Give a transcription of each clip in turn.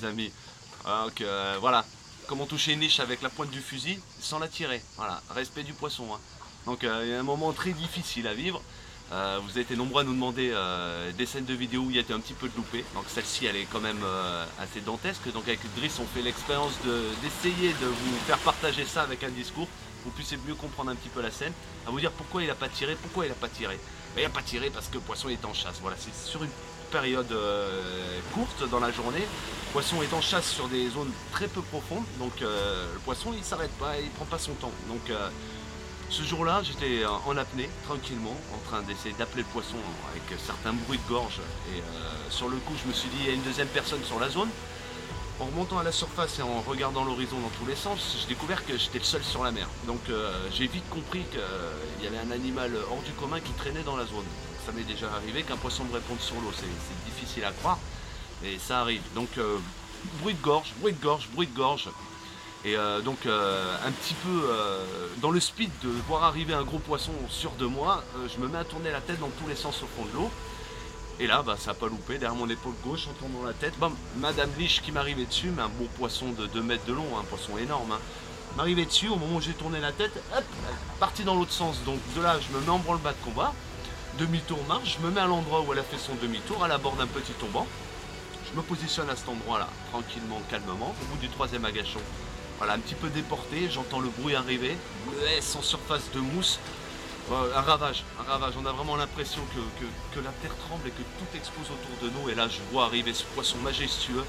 amis. Donc voilà, comment toucher une niche avec la pointe du fusil sans la tirer. Voilà, respect du poisson. Hein. Donc il y a un moment très difficile à vivre. Vous avez été nombreux à nous demander des scènes de vidéo où il y a été un petit peu de loupé. Donc celle-ci elle est quand même assez dantesque. Donc avec Driss on fait l'expérience d'essayer de vous faire partager ça avec un discours. Vous puissiez mieux comprendre un petit peu la scène. À vous dire pourquoi il n'a pas tiré, pourquoi il n'a pas tiré. Il n'a pas tiré parce que le poisson est en chasse. Voilà, c'est sur une période courte dans la journée. Le poisson est en chasse sur des zones très peu profondes. Donc le poisson il s'arrête pas, il prend pas son temps. Donc ce jour-là, j'étais en apnée, tranquillement, en train d'essayer d'appeler le poisson avec certains bruits de gorge. Et sur le coup, je me suis dit, il y a une deuxième personne sur la zone. En remontant à la surface et en regardant l'horizon dans tous les sens, j'ai découvert que j'étais le seul sur la mer. Donc j'ai vite compris qu'il y avait un animal hors du commun qui traînait dans la zone. Ça m'est déjà arrivé qu'un poisson me réponde sur l'eau, c'est difficile à croire, mais ça arrive. Donc bruit de gorge, bruit de gorge, bruit de gorge. Et donc un petit peu dans le speed de voir arriver un gros poisson sur de moi, je me mets à tourner la tête dans tous les sens au fond de l'eau. Et là, ça n'a pas loupé, derrière mon épaule gauche, en tournant la tête, bam, Madame Liche qui m'arrivait dessus, mais un beau poisson de 2 mètres de long, un poisson énorme, hein, m'arrivait dessus, au moment où j'ai tourné la tête, hop, parti dans l'autre sens. Donc de là, je me mets en branle-bas de combat, demi-tour marche, je me mets à l'endroit où elle a fait son demi-tour, à la bord d'un petit tombant. Je me positionne à cet endroit-là, tranquillement, calmement, au bout du 3e agachon. Voilà, un petit peu déporté, j'entends le bruit arriver, le S en surface de mousse. Un ravage, on a vraiment l'impression que la terre tremble et que tout explose autour de nous. Et là je vois arriver ce poisson majestueux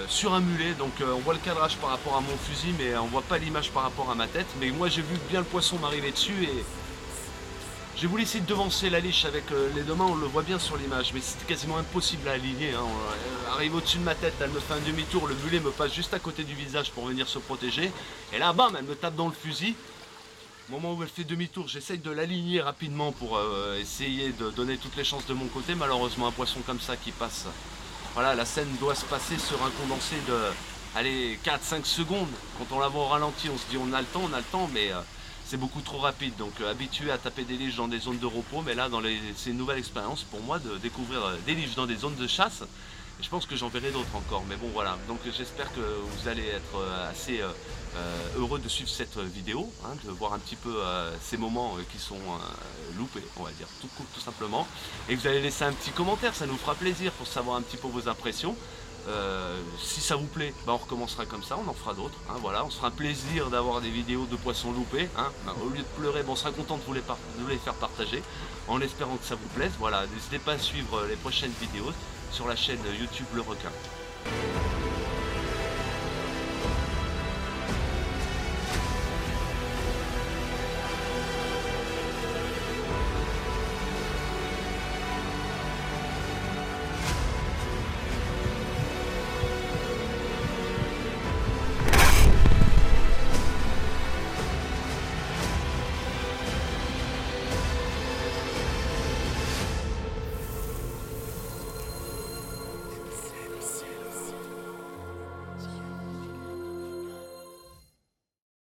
sur un mulet. Donc on voit le cadrage par rapport à mon fusil, mais on voit pas l'image par rapport à ma tête. Mais moi j'ai vu bien le poisson m'arriver dessus et j'ai voulu essayer de devancer la liche avec les deux mains, on le voit bien sur l'image, mais c'était quasiment impossible à aligner. Hein. Arrive au-dessus de ma tête, elle me fait un demi-tour, le mulet me passe juste à côté du visage pour venir se protéger. Et là bam, elle me tape dans le fusil. Au moment où elle fait demi-tour, j'essaye de l'aligner rapidement pour essayer de donner toutes les chances de mon côté. Malheureusement, un poisson comme ça qui passe, voilà, la scène doit se passer sur un condensé de, allez, 4-5 secondes. Quand on la voit au ralenti, on se dit on a le temps, mais c'est beaucoup trop rapide. Donc habitué à taper des liches dans des zones de repos, mais là, c'est une nouvelle expérience pour moi de découvrir des liches dans des zones de chasse. Et je pense que j'en verrai d'autres encore, mais bon voilà, donc j'espère que vous allez être assez heureux de suivre cette vidéo, hein, de voir un petit peu ces moments qui sont loupés, on va dire, tout simplement. Et que vous allez laisser un petit commentaire, ça nous fera plaisir pour savoir un petit peu vos impressions. Si ça vous plaît, on recommencera comme ça, on en fera d'autres. Hein, voilà, on se fera un plaisir d'avoir des vidéos de poissons loupés. Hein, au lieu de pleurer, on sera content de vous les faire partager, en espérant que ça vous plaise. Voilà, n'hésitez pas à suivre les prochaines vidéos sur la chaîne YouTube Le Requin.